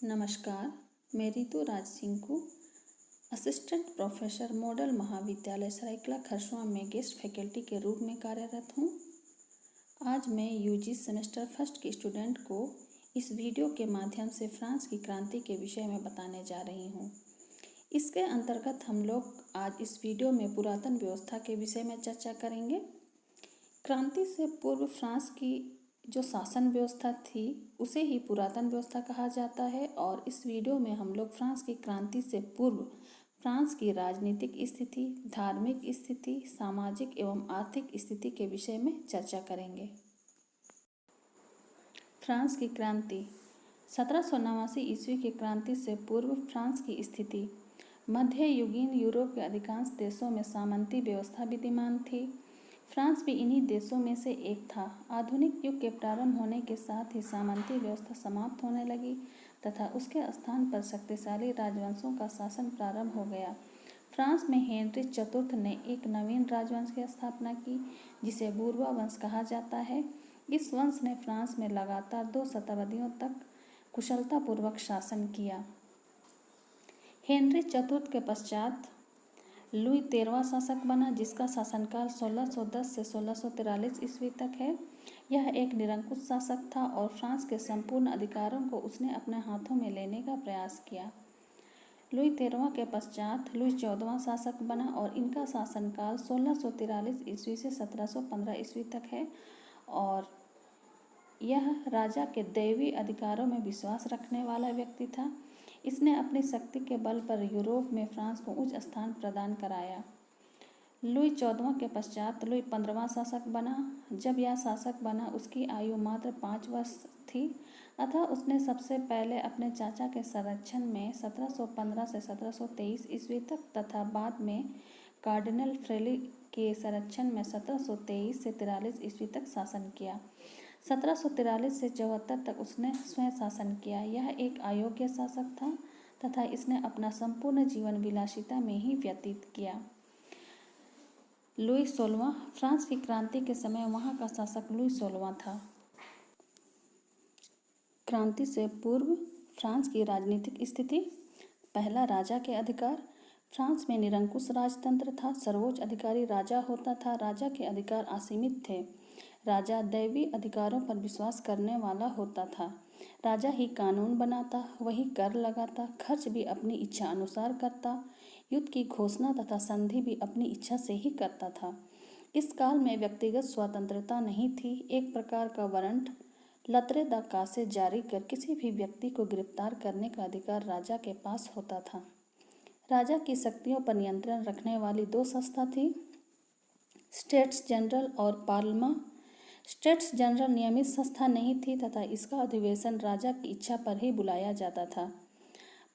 नमस्कार, मैं रितु राज Sinku, assistant professor model महाविद्यालय सरायकला खरसुआ में गेस्ट फैकल्टी के रूप में कार्यरत हूँ। आज मैं यूजी सेमेस्टर फर्स्ट के स्टूडेंट को इस वीडियो के माध्यम से फ्रांस की क्रांति के विषय में बताने जा रही हूँ। इसके अंतर्गत हम लोग आज इस वीडियो में पुरातन व्यवस्था के विषय में चर्चा करेंगे। क्रांति से पूर्व फ्रांस की जो शासन व्यवस्था थी उसे ही पुरातन व्यवस्था कहा जाता है और इस वीडियो में हम लोग फ्रांस की क्रांति से पूर्व फ्रांस की राजनीतिक स्थिति, धार्मिक स्थिति, सामाजिक एवं आर्थिक स्थिति के विषय में चर्चा करेंगे। फ्रांस की क्रांति 1789 ईस्वी की क्रांति से पूर्व फ्रांस की स्थिति। मध्ययुगीन यूरोप के अधिकांश देशों में सामंती व्यवस्था विद्यमान थी। फ्रांस भी इन्हीं देशों में से एक था। आधुनिक युग के प्रारंभ होने के साथ ही सामंती व्यवस्था समाप्त होने लगी तथा उसके स्थान पर शक्तिशाली राजवंशों का शासन प्रारंभ हो गया। फ्रांस में हेनरी चतुर्थ ने एक नवीन राजवंश की स्थापना की जिसे बूर्बा वंश कहा जाता है। इस वंश ने फ्रांस में लगातार 2 शताब्दियों तक कुशलतापूर्वक शासन किया। हेनरी चतुर्थ के पश्चात लुई 13वां शासक बना जिसका शासनकाल 1610 से 1643 ईस्वी तक है। यह एक निरंकुश शासक था और फ्रांस के संपूर्ण अधिकारों को उसने अपने हाथों में लेने का प्रयास किया। लुई 13वां के पश्चात लुई 14वां शासक बना और इनका शासनकाल 1643 ईस्वी से 1715 ईस्वी तक है और यह राजा के दैवीय अधिकारों में विश्वास रखने वाला व्यक्ति था। इसने अपनी शक्ति के बल पर यूरोप में फ्रांस को उच्च स्थान प्रदान कराया। लुई 14वां के पश्चात लुई 15वां शासक बना। जब यह शासक बना उसकी आयु मात्र 5 वर्ष थी अतः उसने सबसे पहले अपने चाचा के संरक्षण में 1715 से 1723 ईस्वी तक तथा बाद में कार्डिनल फ्रेली के संरक्षण में 1723 से 43 ईस्वी तक शासन किया। 1743 से 74 तक उसने स्वयं शासन किया। यह एक अयोग्य शासक था तथा इसने अपना संपूर्ण जीवन विलासिता में ही व्यतीत किया। लुई 16वां फ्रांस की क्रांति के समय वहां का शासक लुई 16वां था। क्रांति से पूर्व फ्रांस की राजनीतिक स्थिति। पहला, राजा के अधिकार। फ्रांस में निरंकुश राजतंत्र था। सर्वोच्च अधिकारी राजा होता था। राजा के अधिकार असीमित थे। राजा दैवीय अधिकारों पर विश्वास करने वाला होता था। राजा ही कानून बनाता, वही कर लगाता, खर्च भी अपनी इच्छा अनुसार करता, युद्ध की घोषणा तथा संधि भी अपनी इच्छा से ही करता था। इस काल में व्यक्तिगत स्वतंत्रता नहीं थी। एक प्रकार का वारंट लत्रे द कासे जारी कर किसी भी व्यक्ति को गिरफ्तार करने का अधिकार राजा के पास होता था। राजा की शक्तियों पर नियंत्रण रखने वाली 2 संस्था थी, स्टेट्स जनरल और पार्लियामेंट। स्टेट्स जनरल नियमित संस्था नहीं थी तथा इसका अधिवेशन राजा की इच्छा पर ही बुलाया जाता था।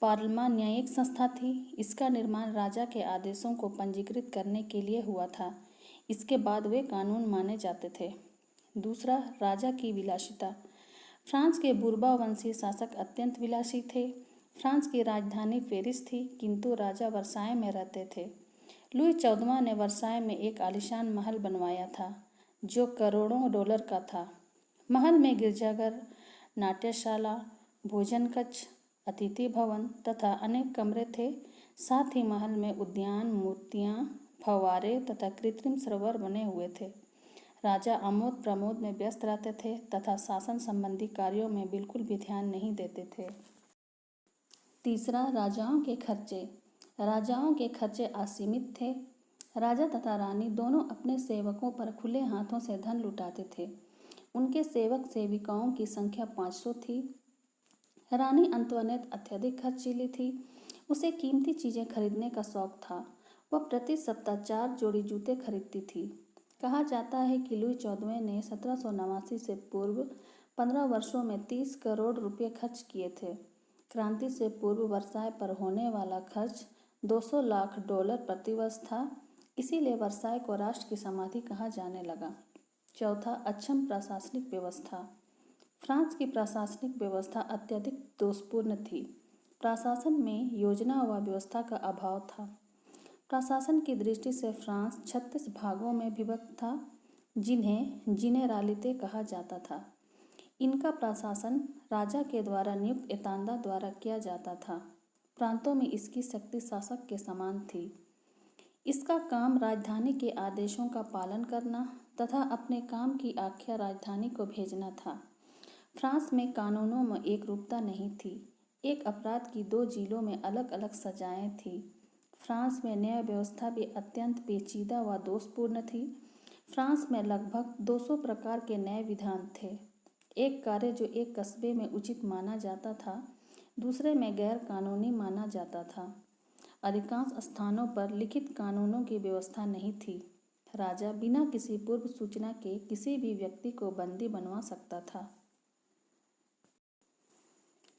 पार्लियामेंट न्यायिक संस्था थी। इसका निर्माण राजा के आदेशों को पंजीकृत करने के लिए हुआ था। इसके बाद वे कानून माने जाते थे। दूसरा, राजा की विलासिता। फ्रांस के बूर्बा वंशीय शासक अत्यंत विलासी थे। फ्रांस की राजधानी पेरिस थी किंतु राजा वर्साय में रहते थे। लुई 14वां ने वर्साय में एक आलीशान महल बनवाया था जो करोड़ों डॉलर का था। महल में गिरजाघर, नाट्यशाला, भोजन कक्ष, अतिथि भवन तथा अनेक कमरे थे। साथ ही महल में उद्यान, मूर्तियां, फव्वारे तथा कृत्रिम सरोवर बने हुए थे। राजा आमोद प्रमोद में व्यस्त रहते थे तथा शासन संबंधी कार्यों में बिल्कुल भी ध्यान नहीं देते थे। तीसरा, राजाओं के खर्चे। राजाओं के खर्चे असीमित थे। राजा तथा रानी दोनों अपने सेवकों पर खुले हाथों से धन लुटाते थे। उनके सेवक सेविकाओं की संख्या 500 थी। रानी अंतोनेट अत्यधिक खर्चीली थी। उसे कीमती चीजें खरीदने का शौक था। वह प्रति सप्ताह 4 जोड़ी जूते खरीदती थी। कहा जाता है कि लुई 14वें ने 1789 से पूर्व 15 वर्षों में 30 करोड़ रुपये खर्च किए थे। क्रांति से पूर्व वर्साय पर होने वाला खर्च 200 लाख डॉलर प्रतिवर्ष था। इसीलिए वर्साय को राष्ट्र की समाधि कहा जाने लगा। चौथा, अक्षम प्रशासनिक व्यवस्था। फ्रांस की प्रशासनिक व्यवस्था अत्यधिक दोषपूर्ण थी। प्रशासन में योजना व व्यवस्था का अभाव था। प्रशासन की दृष्टि से फ्रांस 36 भागों में विभक्त था जिन्हें जिनेरालिते कहा जाता था। इनका प्रशासन राजा के द्वारा नियुक्त एतांदा द्वारा किया जाता था। प्रांतों में इसकी शक्ति शासक के समान थी। इसका काम राजधानी के आदेशों का पालन करना तथा अपने काम की आख्या राजधानी को भेजना था। फ्रांस में कानूनों में एक रूपता नहीं थी। एक अपराध की 2 जिलों में अलग अलग सजाएं थी। फ्रांस में न्याय व्यवस्था भी अत्यंत पेचीदा व दोषपूर्ण थी। फ्रांस में लगभग 200 प्रकार के न्याय विधान थे। एक कार्य जो एक कस्बे में उचित माना जाता था, दूसरे में गैर कानूनी माना जाता था। अधिकांश स्थानों पर लिखित कानूनों की व्यवस्था नहीं थी। राजा बिना किसी पूर्व सूचना के किसी भी व्यक्ति को बंदी बनवा सकता था।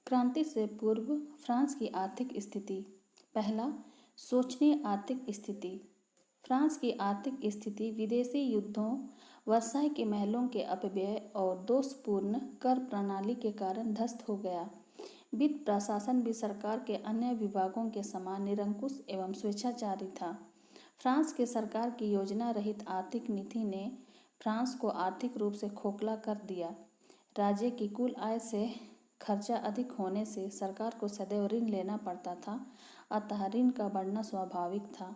क्रांति से पूर्व फ्रांस की आर्थिक स्थिति। पहला, शोचनीय आर्थिक स्थिति। फ्रांस की आर्थिक स्थिति विदेशी युद्धों, वर्साई के महलों के अपव्यय और दोषपूर्ण कर प्रणाली के कारण ध्वस्त हो गया। वित्त प्रशासन भी सरकार के अन्य विभागों के समान निरंकुश एवं स्वेच्छाचारी था। फ्रांस के सरकार की योजना रहित आर्थिक नीति ने फ्रांस को आर्थिक रूप से खोखला कर दिया। राज्य की कुल आय से खर्चा अधिक होने से सरकार को सदैव ऋण लेना पड़ता था, अतः ऋण का बढ़ना स्वाभाविक था।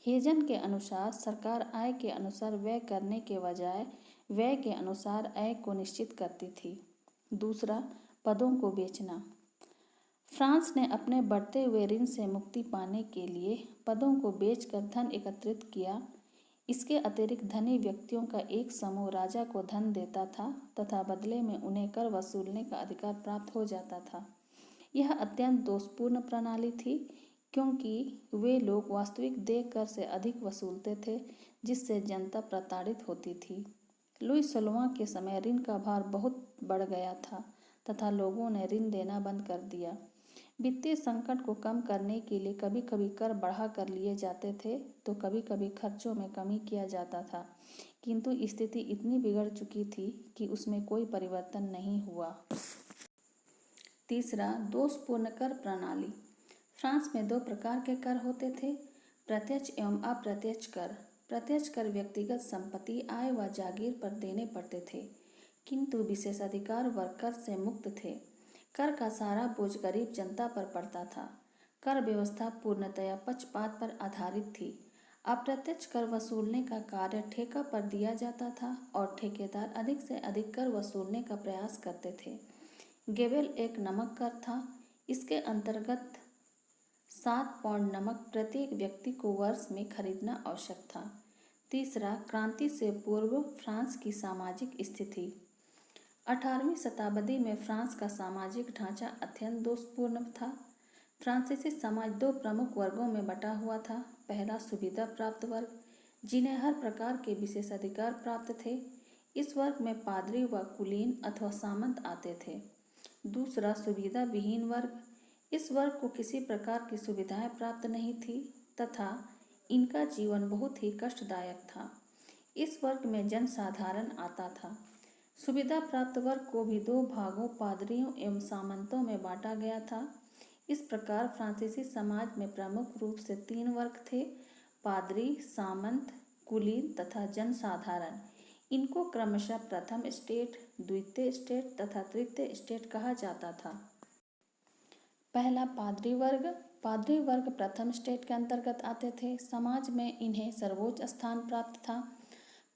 हेजन के अनुसार सरकार आय के अनुसार व्यय करने के बजाय व्यय के अनुसार आय को निश्चित करती थी। दूसरा, पदों को बेचना। फ्रांस ने अपने बढ़ते हुए ऋण से मुक्ति पाने के लिए पदों को बेचकर धन एकत्रित किया। इसके अतिरिक्त धनी व्यक्तियों का एक समूह राजा को धन देता था तथा बदले में उन्हें कर वसूलने का अधिकार प्राप्त हो जाता था। यह अत्यंत दोषपूर्ण प्रणाली थी, क्योंकि वे लोग वास्तविक देय कर से अधिक वसूलते थे, जिससे जनता प्रताड़ित होती थी। लुई 16वां के समय ऋण का भार बहुत बढ़ गया था तथा लोगों ने ऋण देना बंद कर दिया। वित्तीय संकट को कम करने के लिए कभी कभी कर बढ़ा कर लिए जाते थे तो कभी कभी खर्चों में कमी किया जाता था, किंतु स्थिति इतनी बिगड़ चुकी थी कि उसमें कोई परिवर्तन नहीं हुआ। तीसरा, दोषपूर्ण कर प्रणाली। फ्रांस में 2 प्रकार के कर होते थे, प्रत्यक्ष एवं अप्रत्यक्ष कर। प्रत्यक्ष कर व्यक्तिगत संपत्ति, आय व जागीर पर देने पड़ते थे, किंतु विशेषाधिकार वर्ग कर से मुक्त थे। कर का सारा बोझ गरीब जनता पर पड़ता था। कर व्यवस्था पूर्णतया पक्षपात पर आधारित थी। अप्रत्यक्ष कर वसूलने का कार्य ठेका पर दिया जाता था और ठेकेदार अधिक से अधिक कर वसूलने का प्रयास करते थे। गेबेल एक नमक कर था। इसके अंतर्गत 7 पाउंड नमक प्रत्येक व्यक्ति को वर्ष में खरीदना आवश्यक था। तीसरा, क्रांति से पूर्व फ्रांस की सामाजिक स्थिति। 18वीं शताब्दी में फ्रांस का सामाजिक ढांचा अत्यंत दोषपूर्ण था। फ्रांसीसी समाज 2 प्रमुख वर्गों में बटा हुआ था। पहला, सुविधा प्राप्त वर्ग, जिन्हें हर प्रकार के विशेषाधिकार प्राप्त थे। इस वर्ग में पादरी व कुलीन अथवा सामंत आते थे। दूसरा, सुविधा विहीन वर्ग। इस वर्ग को किसी प्रकार की सुविधाएं प्राप्त नहीं थी तथा इनका जीवन बहुत ही कष्टदायक था। इस वर्ग में जनसाधारण आता था। सुविधा प्राप्त वर्ग को भी 2 भागों, पादरियों एवं सामंतों में बांटा गया था। इस प्रकार फ्रांसीसी समाज में प्रमुख रूप से 3 वर्ग थे, पादरी, सामंत, कुलीन तथा जनसाधारण। इनको क्रमशः प्रथम स्टेट, द्वितीय स्टेट तथा तृतीय स्टेट कहा जाता था। पहला, पादरी वर्ग। पादरी वर्ग प्रथम स्टेट के अंतर्गत आते थे। समाज में इन्हें सर्वोच्च स्थान प्राप्त था।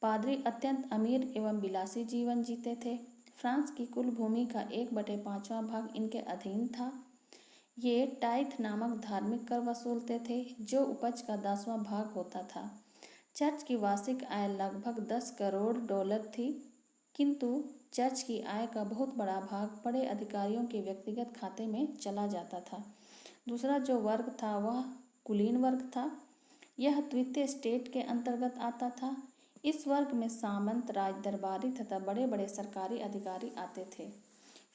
पादरी अत्यंत अमीर एवं विलासी जीवन जीते थे। फ्रांस की कुल भूमि का 1/5वां भाग इनके अधीन था। ये टाइथ नामक धार्मिक कर वसूलते थे, जो उपज का 10वां भाग होता था। चर्च की वार्षिक आय लगभग $10 करोड़ थी, किंतु चर्च की आय का बहुत बड़ा भाग बड़े अधिकारियों के व्यक्तिगत खाते में चला जाता था। दूसरा जो वर्ग था वह कुलीन वर्ग था। यह द्वितीय स्टेट के अंतर्गत आता था। इस वर्ग में सामंत, राज दरबारी तथा बड़े बड़े सरकारी अधिकारी आते थे।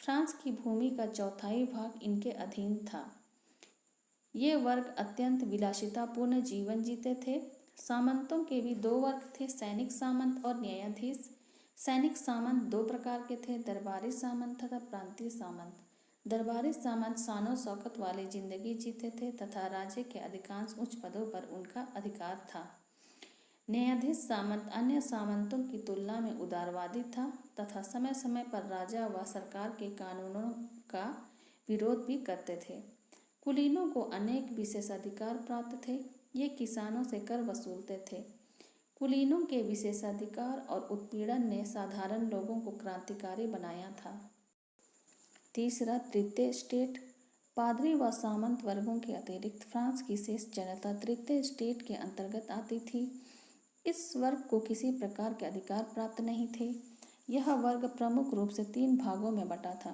फ्रांस की भूमि का 1/4 भाग इनके अधीन था। ये वर्ग अत्यंत विलासितापूर्ण जीवन जीते थे। सामंतों के भी 2 वर्ग थे, सैनिक सामंत और न्यायाधीश। सैनिक सामंत 2 प्रकार के थे, दरबारी सामंत तथा प्रांतीय सामंत। दरबारी सामंत शानो शौकत वाली जिंदगी जीते थे तथा राज्य के अधिकांश उच्च पदों पर उनका अधिकार था। न्यायाधीश सामंत अन्य सामंतों की तुलना में उदारवादी था तथा समय समय पर राजा व सरकार के कानूनों का विरोध भी करते थे। कुलीनों को अनेक विशेषाधिकार प्राप्त थे। ये किसानों से कर वसूलते थे। कुलीनों के विशेषाधिकार और उत्पीड़न ने साधारण लोगों को क्रांतिकारी बनाया था। तीसरा, तृतीय स्टेट। पादरी व सामंत वर्गों के अतिरिक्त फ्रांस की शेष जनता तृतीय स्टेट के अंतर्गत आती थी। इस वर्ग को किसी प्रकार के अधिकार प्राप्त नहीं थे। यह वर्ग प्रमुख रूप से 3 भागों में बटा था।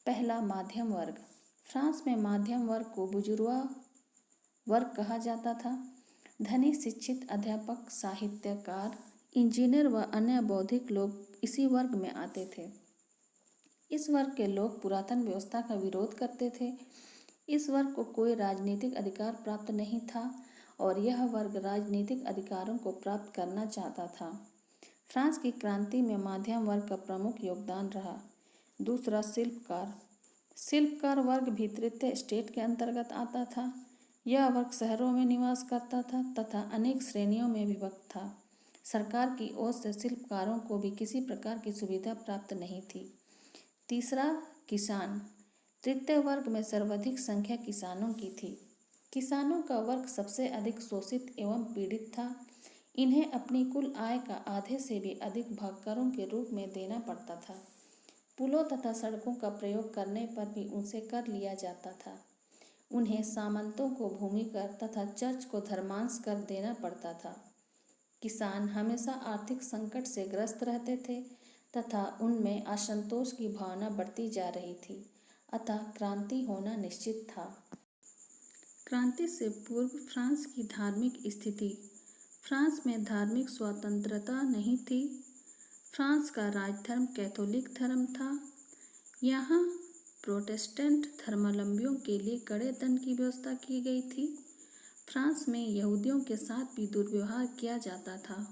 पहला, मध्यम वर्ग। फ्रांस में मध्यम वर्ग को बुर्जुआ वर्ग कहा जाता था। धनी, शिक्षित, अध्यापक, साहित्यकार, इंजीनियर व अन्य बौद्धिक लोग इसी वर्ग में आते थे। इस वर्ग के लोग पुरातन व्यवस्था का विरोध करते थे। इस वर्ग को कोई राजनीतिक अधिकार प्राप्त नहीं था और यह वर्ग राजनीतिक अधिकारों को प्राप्त करना चाहता था। फ्रांस की क्रांति में मध्यम वर्ग का प्रमुख योगदान रहा। दूसरा, शिल्पकार। शिल्पकार वर्ग भी तृतीय स्टेट के अंतर्गत आता था। यह वर्ग शहरों में निवास करता था तथा अनेक श्रेणियों में विभक्त था। सरकार की ओर से शिल्पकारों को भी किसी प्रकार की सुविधा प्राप्त नहीं थी। तीसरा, किसान। तृतीय वर्ग में सर्वाधिक संख्या किसानों की थी। किसानों का वर्ग सबसे अधिक शोषित एवं पीड़ित था। इन्हें अपनी कुल आय का आधे से भी अधिक भाग करों के रूप में देना पड़ता था। पुलों तथा सड़कों का प्रयोग करने पर भी उनसे कर लिया जाता था। उन्हें सामंतों को भूमि कर तथा चर्च को धर्मांश कर देना पड़ता था। किसान हमेशा आर्थिक संकट से ग्रस्त रहते थे तथा उनमें असंतोष की भावना बढ़ती जा रही थी, अतः क्रांति होना निश्चित था। क्रांति से पूर्व फ्रांस की धार्मिक स्थिति। फ्रांस में धार्मिक स्वतंत्रता नहीं थी। फ्रांस का राजधर्म कैथोलिक धर्म था। यहाँ प्रोटेस्टेंट धर्मावलंबियों के लिए कड़े दंड की व्यवस्था की गई थी। फ्रांस में यहूदियों के साथ भी दुर्व्यवहार किया जाता था।